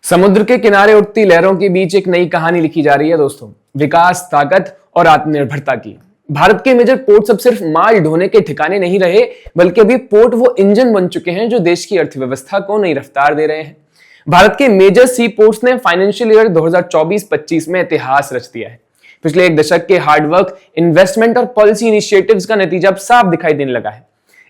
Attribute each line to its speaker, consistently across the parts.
Speaker 1: समुद्र के किनारे उठती लहरों के बीच एक नई कहानी लिखी जा रही है दोस्तों, विकास, ताकत और आत्मनिर्भरता की। भारत के मेजर पोर्ट्स अब सिर्फ माल ढोने के ठिकाने नहीं रहे, बल्कि अभी पोर्ट वो इंजन बन चुके हैं जो देश की अर्थव्यवस्था को नई रफ्तार दे रहे हैं। भारत के मेजर सी पोर्ट्स ने फाइनेंशियल ईयर 2024-25 में इतिहास रच दिया है। पिछले एक दशक के हार्डवर्क, इन्वेस्टमेंट और पॉलिसी इनिशिएटिव्स का नतीजा अब साफ दिखाई देने लगा है।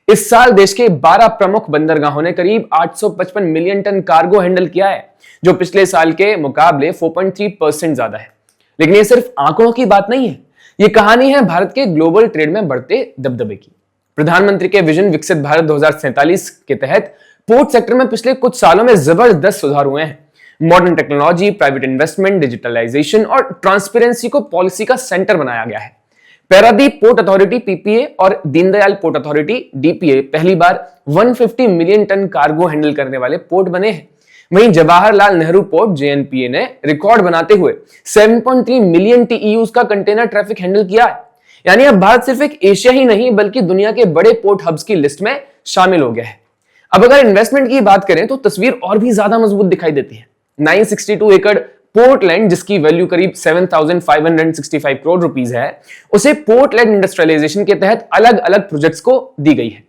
Speaker 1: इस साल देश के 12 प्रमुख बंदरगाहों ने करीब 855 मिलियन टन कार्गो हैंडल किया है, जो पिछले साल के मुकाबले 4.3% ज्यादा है। लेकिन ये सिर्फ आंकड़ों की बात नहीं है, ये कहानी है भारत के ग्लोबल ट्रेड में बढ़ते दबदबे की। प्रधानमंत्री के विजन विकसित भारत 2047 के तहत पोर्ट सेक्टर में पिछले कुछ सालों में जबरदस्त सुधार हुए हैं। Modern technology, private investment, digitalisation और ट्रांसपेरेंसी को पॉलिसी का सेंटर बनाया गया है। पैरादीप पोर्ट अथॉरिटी पीपीए और दीनदयाल पोर्ट अथॉरिटी डीपीए पहली बार 150 मिलियन टन कार्गो हैंडल करने वाले पोर्ट बने हैं। वहीं जवाहरलाल नेहरू पोर्ट जेएनपीए ने रिकॉर्ड बनाते हुए 7.3 मिलियन टीईयूज का कंटेनर ट्रैफिक हैंडल किया है। यानी अब भारत सिर्फ एक एशिया ही नहीं बल्कि दुनिया के बड़े पोर्ट हब्स की लिस्ट में शामिल हो गया है। अब अगर इन्वेस्टमेंट की बात करें तो तस्वीर और भी ज्यादा मजबूत दिखाई देती है। 962 एकड़ पोर्टलैंड, जिसकी वैल्यू करीब 7,565 करोड़ रुपीस है, उसे पोर्टलैंड इंडस्ट्रियलाइजेशन के तहत अलग अलग प्रोजेक्ट्स को दी गई है।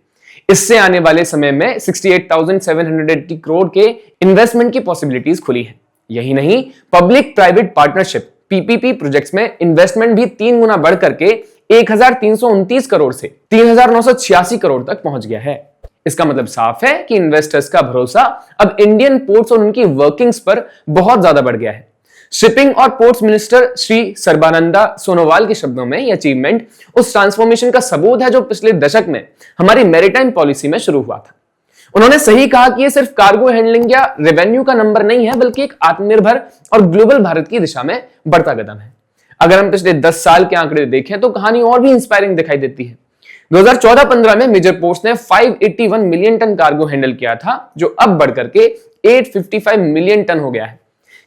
Speaker 1: इससे आने वाले समय में 68,780 करोड़ के इन्वेस्टमेंट की पॉसिबिलिटीज खुली है। यही नहीं, public private partnership PPP projects में इन्वेस्टमेंट भी 3 गुना बढ़ करके 1,329 करोड़ से 3,986 करोड़ तक पहुंच गया है। इसका मतलब साफ है कि इन्वेस्टर्स का भरोसा अब इंडियन पोर्ट्स और उनकी वर्किंग्स पर बहुत ज्यादा बढ़ गया है। शिपिंग और पोर्ट्स मिनिस्टर श्री सर्बानंदा सोनोवाल के शब्दों में यह अचीवमेंट उस ट्रांसफॉर्मेशन का सबूत है जो पिछले दशक में हमारी मैरीटाइम पॉलिसी में शुरू हुआ था। उन्होंने सही कहा कि यह सिर्फ कार्गो हैंडलिंग या रेवेन्यू का नंबर नहीं है, बल्कि एक आत्मनिर्भर और ग्लोबल भारत की दिशा में बढ़ता कदम है। अगर हम पिछले 10 साल के आंकड़े देखें तो कहानी और भी इंस्पायरिंग दिखाई देती है। 2014-15 में मेजर पोर्ट्स ने 581 मिलियन टन कार्गो हैंडल किया था, जो अब बढ़कर के 855 मिलियन टन हो गया है।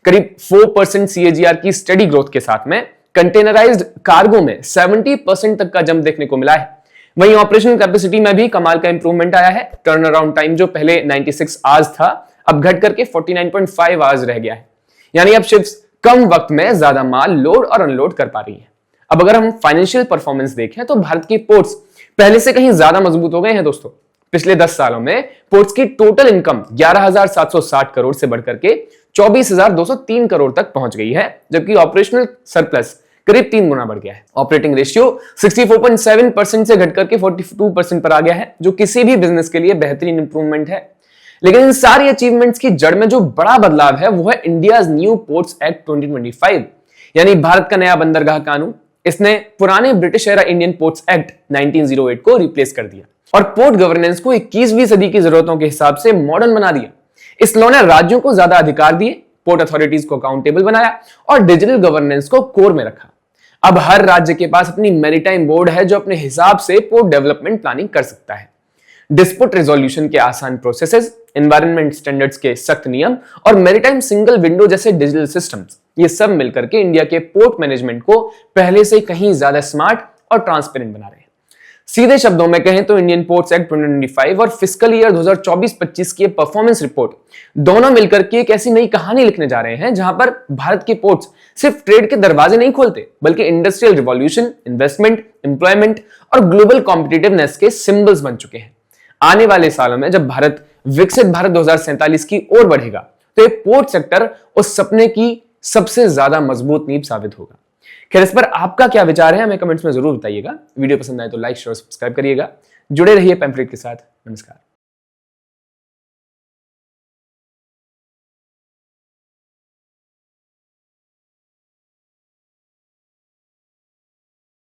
Speaker 1: करीब 4% सीएजीआर की स्टडी ग्रोथ के साथ में कंटेनराइज्ड कार्गो में 70% तक का जंप देखने को मिला है। वहीं ऑपरेशनल कैपेसिटी में भी कमाल का इंप्रूवमेंट आया है। टर्न अराउंड टाइम जो पहले 96 आवर्स था, अब घट करके 49.5 आवर्स रह गया है। यानी अब शिप्स कम वक्त में ज्यादा माल लोड और अनलोड कर पा रही है। अब अगर हम फाइनेंशियल परफॉर्मेंस देखें तो भारत की पोर्ट्स पहले से कहीं ज्यादा मजबूत हो गए हैं दोस्तों। पिछले 10 सालों में पोर्ट्स की टोटल इनकम 11,760 करोड़ से बढ़कर के 24,203 करोड़ तक पहुंच गई है, जबकि ऑपरेशनल सरप्लस करीब 3 गुना बढ़ गया है। ऑपरेटिंग रेशियो 64.7% से घटकर के 42% पर आ गया है, जो किसी भी बिजनेस के लिए बेहतरीन इंप्रूवमेंट है। लेकिन इन सारी अचीवमेंट्स की जड़ में जो बड़ा बदलाव है वो है इंडियाज न्यू पोर्ट्स एक्ट 2025, यानी भारत का नया बंदरगाह कानून। इसने पुराने British era Indian ports act 1908 को रिप्लेस कर दिया और पोर्ट गवर्नेंस को 21वीं सदी की जरूरतों के हिसाब से मॉडर्न बना दिया। इस लॉ ने राज्यों को ज्यादा अधिकार दिए, पोर्ट अथॉरिटीज को अकाउंटेबल बनाया और डिजिटल गवर्नेंस को कोर में रखा। अब हर राज्य के पास अपनी मैरीटाइम बोर्ड है जो अपने हिसाब से पोर्ट डेवलपमेंट प्लानिंग कर सकता है। डिस्प्यूट रेजोल्यूशन के आसान प्रोसेसेस, एनवायरनमेंट स्टैंडर्ड्स के सख्त नियम और मैरीटाइम सिंगल विंडो जैसे डिजिटल सिस्टम्स, ये सब मिलकर के इंडिया के पोर्ट मैनेजमेंट को पहले से कहीं ज्यादा स्मार्ट और ट्रांसपेरेंट बना रहे हैं। सीधे शब्दों में कहें तो इंडियन पोर्ट्स एक्ट 2025 और फिस्कल ईयर 2024-25 की परफॉर्मेंस रिपोर्ट दोनों मिलकर के एक ऐसी नई कहानी लिखने जा रहे हैं जहां पर भारत के पोर्ट्स सिर्फ ट्रेड के दरवाजे नहीं खोलते, बल्कि इंडस्ट्रियल रिवॉल्यूशन, इन्वेस्टमेंट, एम्प्लॉयमेंट और ग्लोबल कॉम्पिटिटिवनेस के सिंबल्स बन चुके हैं। आने वाले सालों में जब भारत विकसित भारत 2047 की ओर बढ़ेगा तो ये पोर्ट सेक्टर उस सपने की सबसे ज्यादा मजबूत नींव साबित होगा। खैर, इस पर आपका क्या विचार है हमें कमेंट्स में जरूर बताइएगा। वीडियो पसंद आए तो लाइक, शेयर, सब्सक्राइब करिएगा। जुड़े रहिए पैम्फलेट के साथ। नमस्कार।